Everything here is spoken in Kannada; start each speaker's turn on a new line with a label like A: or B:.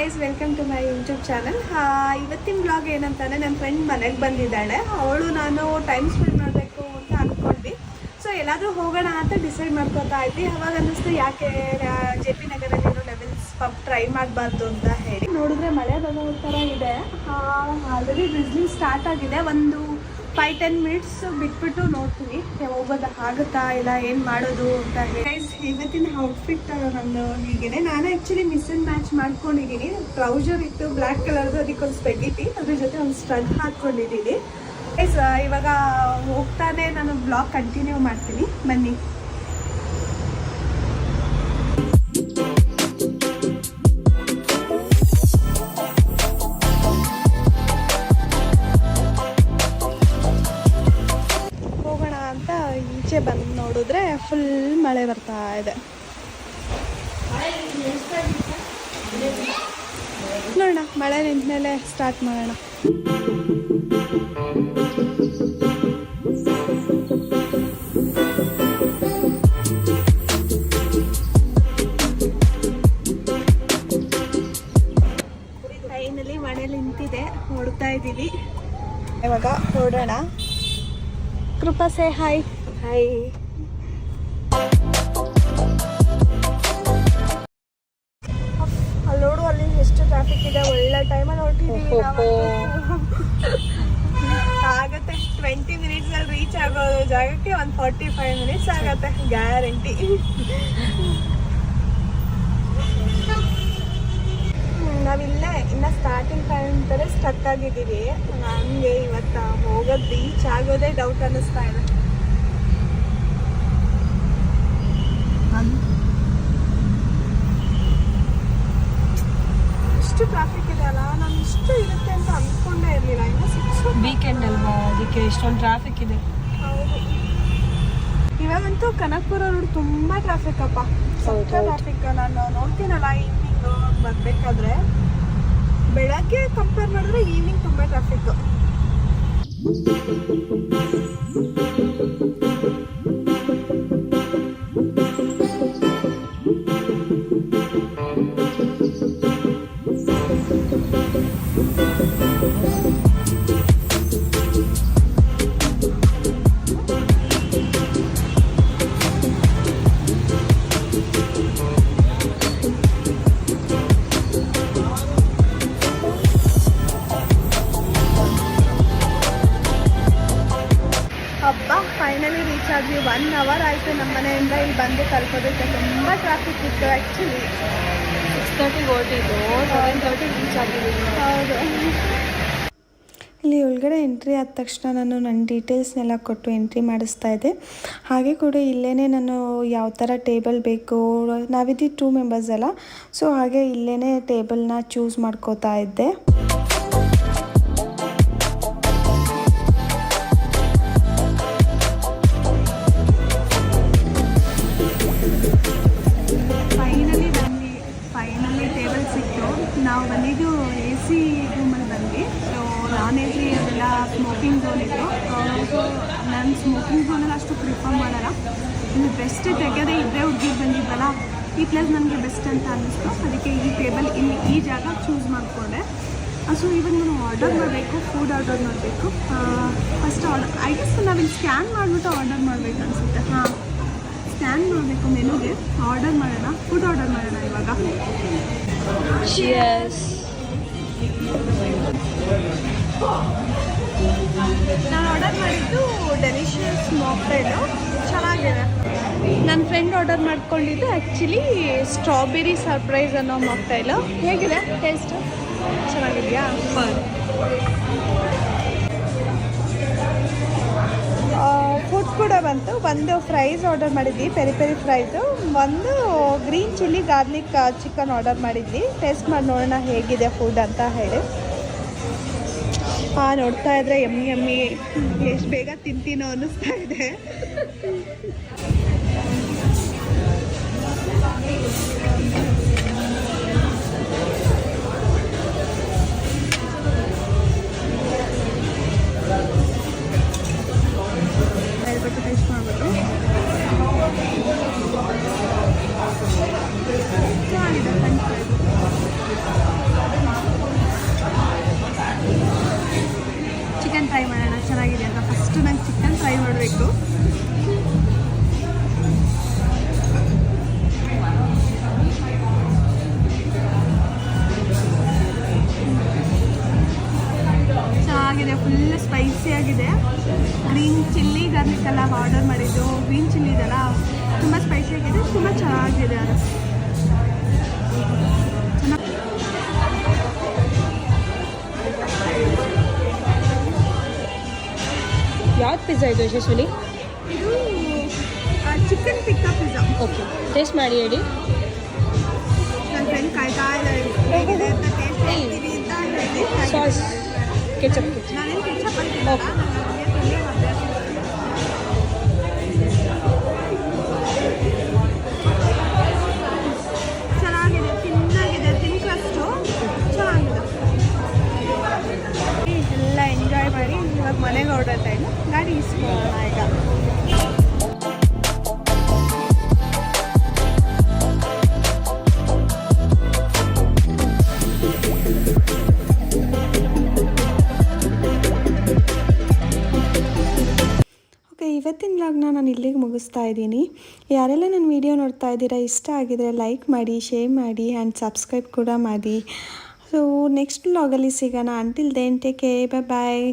A: Guys, welcome to my YouTube channel. ಇವತ್ತಿನ ಬ್ಲಾಗ್ ಏನಂತಾನೆ, ನನ್ನ ಫ್ರೆಂಡ್ ಮನೆಗೆ ಬಂದಿದ್ದಾಳೆ. ಅವಳು ನಾನು ಟೈಮ್ ಸ್ಪೆಂಡ್ ಮಾಡಬೇಕು ಅಂತ ಅಂದ್ಕೊಂಡ್ವಿ. ಸೊ ಎಲ್ಲಾದರೂ ಹೋಗೋಣ ಅಂತ ಡಿಸೈಡ್ ಮಾಡ್ಕೊತಾ ಇದ್ವಿ. ಅವಾಗ ಅನ್ನಿಸ್ತು ಯಾಕೆ JP ನಗರಲ್ಲಿರೋ ಲೆವೆಲ್ಸ್ ಪಬ್ ಟ್ರೈ ಮಾಡಬಾರ್ದು ಅಂತ ಹೇಳಿ. ನೋಡಿದ್ರೆ ಮಳೆ ಬರೋ ಥರ ಇದೆ. ಆಲ್ರೆಡಿ ಡ್ರಿಸ್ಲಿಂಗ್ ಸ್ಟಾರ್ಟ್ ಆಗಿದೆ. ಒಂದು 5-10 ಮಿನಿಟ್ಸ್ ಬಿಟ್ಬಿಟ್ಟು ನೋಡ್ತೀವಿ ಹೋಗೋದಾಗುತ್ತಾ ಇಲ್ಲ ಏನು ಮಾಡೋದು ಅಂತ ಹೇಳಿ. ಇವತ್ತಿನ ಔಟ್ಫಿಟ್ ನಂದು ಹೀಗಿದೆ. ನಾನು ಆ್ಯಕ್ಚುಲಿ ಮಿಸ್ ಆ್ಯಂಡ್ ಮ್ಯಾಚ್ ಮಾಡ್ಕೊಂಡಿದ್ದೀನಿ. ಟ್ರೌಸರ್ ಇತ್ತು ಬ್ಲ್ಯಾಕ್ ಕಲರ್ದು, ಅದಕ್ಕೊಂದು ಸ್ಪೆಡ್ ಇಟ್ಟು ಅದ್ರ ಜೊತೆ ಒಂದು ಸ್ಟಡ್ ಹಾಕ್ಕೊಂಡಿದ್ದೀನಿ. ಇವಾಗ ಹೋಗ್ತಾನೆ ನಾನು ಬ್ಲಾಗ್ ಕಂಟಿನ್ಯೂ ಮಾಡ್ತೀನಿ, ಬನ್ನಿ. ಈಚೆ ಬಂದು ನೋಡಿದ್ರೆ ಫುಲ್ ಮಳೆ ಬರ್ತಾ ಇದೆ. ನೋಡೋಣ, ಮಳೆ ನಿಂತ ಮೇಲೆ ಸ್ಟಾರ್ಟ್ ಮಾಡೋಣ. ಫೈನಲಿ ಮಳೆ ನಿಂತಿದೆ, ನೋಡ್ತಾ ಇದ್ದೀವಿ. ಇವಾಗ ಹೊರಡೋಣ. ಕೃಪಾ ಸೇ ಹಾಯ್. ಹಾಯ್. ಅಲ್ಲಿ ನೋಡು, ಅಲ್ಲಿ ಎಷ್ಟು ಟ್ರಾಫಿಕ್ ಇದೆ. ಒಳ್ಳೆ ಟೈಮಲ್ಲಿ ಹೊರಟಿದ್ದೀವಿ. ಆಗತ್ತೆ 20 ಮಿನಿಟ್ಸಲ್ಲಿ ರೀಚ್ ಆಗೋ ಜಾಗಕ್ಕೆ ಒಂದು 45 ಮಿನಿಟ್ಸ್ ಆಗತ್ತೆ ಗ್ಯಾರಂಟಿ. ನಾವಿಲ್ಲೇ ಇನ್ನು ಸ್ಟಾರ್ಟಿಂಗ್ ಪಾಯಿಂಟ್ ಥರ ಸ್ಟಕ್ ಆಗಿದ್ದೀವಿ. ನನಗೆ ಇವತ್ತು ಹೋಗೋದು ರೀಚ್ ಆಗೋದೇ ಡೌಟ್ ಅನ್ನಿಸ್ತಾ ಇದೆ. ಇಷ್ಟು ಟ್ರಾಫಿಕ್ ಇದೆ ಅಲ್ಲ, ನಾನು ಇಷ್ಟು ಇರುತ್ತೆ ಅಂತ ಅಂದ್ಕೊಂಡೇ ಇರಲಿಲ್ಲ. ಇನ್ನು 6
B: ವೀಕೆಂಡ್ ಅಲ್ವಾ, ಅದಕ್ಕೆ ಇಷ್ಟೊಂದು ಟ್ರಾಫಿಕ್ ಇದೆ.
A: ಹೌದು, ಇವಾಗಂತೂ ಕನಕಪುರ ರೋಡ್ ತುಂಬ ಟ್ರಾಫಿಕ್ ಅಪ್ಪ, ಸ್ವಲ್ಪ ಟ್ರಾಫಿಕ್. ನಾನು ನೋಡ್ತೀನಲ್ಲ ಈವ್ನಿಂಗು ಬರಬೇಕಾದ್ರೆ, ಬೆಳಗ್ಗೆ ಕಂಪೇರ್ ಮಾಡಿದ್ರೆ ಈವ್ನಿಂಗ್ ತುಂಬ ಟ್ರಾಫಿಕ್ಕು. ಫೈನಲಿ ರೀಚ್ ಆದ್ವಿ. 1 ಅವರ್ ಆಯಿತು ನಮ್ಮ ಮನೆಯಿಂದ ಇಲ್ಲಿ ಬಂದು ತಲುಪೋದಕ್ಕೆ. ತುಂಬ ಟ್ರಾಫಿಕ್ ಇತ್ತು ಆ್ಯಕ್ಚುಲಿ.
B: 6:30 ಹೊರಟಿದ್ದು 7:30 ರೀಚ್ ಆಗಿದ್ದೀವಿ.
A: ಹೌದು. ಇಲ್ಲಿ ಒಳಗಡೆ ಎಂಟ್ರಿ ಆದ ತಕ್ಷಣ ನಾನು ನನ್ನ ಡೀಟೇಲ್ಸ್ನೆಲ್ಲ ಕೊಟ್ಟು ಎಂಟ್ರಿ ಮಾಡಿಸ್ತಾ ಇದ್ದೆ. ಹಾಗೆ ಕೂಡ ಇಲ್ಲೇ ನಾನು ಯಾವ ಥರ ಟೇಬಲ್ ಬೇಕು, ನಾವಿದ್ದೀವಿ 2 ಮೆಂಬರ್ಸ್ ಅಲ್ಲ, ಸೊ ಹಾಗೆ ಇಲ್ಲೇ ಟೇಬಲ್ನ ಚೂಸ್ ಮಾಡ್ಕೋತಾ ಇದ್ದೆ. ಫೈನಲಿ ಟೇಬಲ್ ಸಿಕ್ತು. ನಾವು ಬಂದಿದ್ದು AC ರೂಮಲ್ಲಿ ಬಂದ್ವಿ. ಸೊ ನಾನ್ AC ಅದೆಲ್ಲ ಸ್ಮೋಕಿಂಗ್ ಝೋನ್ ಇತ್ತು. ಸೊ ನಾನು ಸ್ಮೋಕಿಂಗ್ ಝೋನಲ್ಲಿ ಅಷ್ಟು ಪ್ರಿಫರ್ ಮಾಡಲ್ಲ. ಇನ್ನು ಬೆಸ್ಟ್ ತೆಗೆದೇ ಇಬ್ಬರೇ ಹುಡುಗಿರು ಬಂದಿದ್ವಲ್ಲ, ಈ ಪ್ಲೇಸ್ ನನಗೆ ಬೆಸ್ಟ್ ಅಂತ ಅನ್ನಿಸ್ತು. ಅದಕ್ಕೆ ಈ ಟೇಬಲ್ ಇಲ್ಲಿ ಈ ಜಾಗ ಚೂಸ್ ಮಾಡಿಕೊಂಡೆ. ಸೊ ಇವಾಗ ನಾನು ಆರ್ಡರ್ ಮಾಡಬೇಕು, ಫುಡ್ ಆರ್ಡರ್ ಮಾಡಬೇಕು. ಫಸ್ಟ್ ಐ ಗೆಸ್ ನಾವಿಲ್ಲಿ ಸ್ಕ್ಯಾನ್ ಮಾಡಿಬಿಟ್ಟು ಆರ್ಡರ್ ಮಾಡಬೇಕು ಅನಿಸುತ್ತೆ. ಹಾಂ, ಸ್ಕ್ಯಾನ್ ಮಾಡಬೇಕು ಮೆನುಗೆ, ಆರ್ಡರ್ ಮಾಡೋಣ, ಫುಡ್ ಆರ್ಡರ್ ಮಾಡೋಣ ಇವಾಗ. ನಾನು ಆರ್ಡರ್ ಮಾಡಿದ್ದು ಡೆಲಿಷಿಯಸ್ ಮಾಕ್ಟೈಲು, ಚೆನ್ನಾಗಿದೆ. ನನ್ನ ಫ್ರೆಂಡ್ ಆರ್ಡರ್ ಮಾಡ್ಕೊಂಡಿದ್ದು ಆ್ಯಕ್ಚುಲಿ ಸ್ಟ್ರಾಬೆರಿ ಸರ್ಪ್ರೈಸ್ ಅನ್ನೋ ಮಾಕ್ಟೈಲು. ಹೇಗಿದೆ ಟೇಸ್ಟ್? ಚೆನ್ನಾಗಿದೆಯಾ? ಫುಡ್ ಕೂಡ ಬಂತು. ಒಂದು ಫ್ರೈಸ್ ಆರ್ಡರ್ ಮಾಡಿದ್ವಿ, ಪೆರಿ ಪೆರಿ ಫ್ರೈಸು. ಒಂದು green chilli garlic chicken order ಮಾಡಿದ್ವಿ. ಟೇಸ್ಟ್ ಮಾಡಿ ನೋಡೋಣ ಹೇಗಿದೆ ಫುಡ್ ಅಂತ ಹೇಳಿ. ನೋಡ್ತಾ ಇದ್ರೆ ಎಮ್ಮಿ ಎಷ್ಟು ಬೇಗ ತಿಂತೀನೋ ಅನ್ನಿಸ್ತಾ ಇದೆ. ಟೇಸ್ಟ್ ಮಾಡ್ಬೋದು. ಚೆನ್ನಾಗಿದೆ ಫ್ರೆಂಡ್ಸ್. ಸ್ಪೈಸಿಯಾಗಿದೆ. ಗ್ರೀನ್ ಚಿಲ್ಲಿ ಗಾರ್ಲಿಕ್ ಎಲ್ಲ ಆರ್ಡರ್ ಮಾಡಿದ್ದು. ಗ್ರೀನ್ ಚಿಲ್ಲಿ ಇದೆಲ್ಲ ತುಂಬ ಸ್ಪೈಸಿಯಾಗಿದೆ, ತುಂಬ ಚೆನ್ನಾಗಿದೆ ಅದು.
B: ಯಾವ್ದು ಪಿಜ್ಜಾ ಇದು ಯಶಸ್ವಿನಿ?
A: ಇದು chicken tikka pizza.
B: Okay, taste ಮಾಡಿ ಹೇಳಿ.
A: ನನ್ನ ಫ್ರೆಂಡ್ ಕಾಯ್ತಾ ಇದ್ದಾರೆ ಹೇಗಿದೆ ಅಂತ ಟೇಸ್ಟ್ ಮಾಡ್ತೀವಿ ಅಂತ ಹೇಳಿ.
B: Sauce ketchup.
A: ನಾನೇನು ಕೆಚಪ್ ಹಾಕಿಲ್ಲ,
B: Okay.
A: ನನಗೆ ತಿನ್ನೋ ಅಭ್ಯಾಸ ಇಲ್ಲ. ಚೆನ್ನಾಗಿದೆ, ತಿನ್ನಾಗಿದೆ, ತಿನ್ಕಷ್ಟು ಚೆನ್ನಾಗಿದೆ. ಎಲ್ಲ ಎಂಜಾಯ್ ಮಾಡಿ ಇವಾಗ ಮನೆಗೆ ಹೊರಡೋ ಟೈಮ್ ಗಾಡಿ ಇಸ್ಕೊಳ್ಳೋಣ ಈಗ. ಇವತ್ತಿನ ವ್ಲಾಗ್ನ ನಾನು ಇಲ್ಲಿಗೆ ಮುಗಿಸ್ತಾ ಇದ್ದೀನಿ. ಯಾರೆಲ್ಲ ನನ್ನ ವೀಡಿಯೋ ನೋಡ್ತಾ ಇದ್ದೀರಾ, ಇಷ್ಟ ಆಗಿದರೆ ಲೈಕ್ ಮಾಡಿ, ಶೇರ್ ಮಾಡಿ ಆ್ಯಂಡ್ ಸಬ್ಸ್ಕ್ರೈಬ್ ಕೂಡ ಮಾಡಿ. ಸೊ ನೆಕ್ಸ್ಟ್ ವ್ಲಾಗಲ್ಲಿ ಸಿಗೋಣ. ಅಂಟಿಲ್ ದೆನ್ ಟೇಕ್ ಕೇರ್, ಬಾಯ್.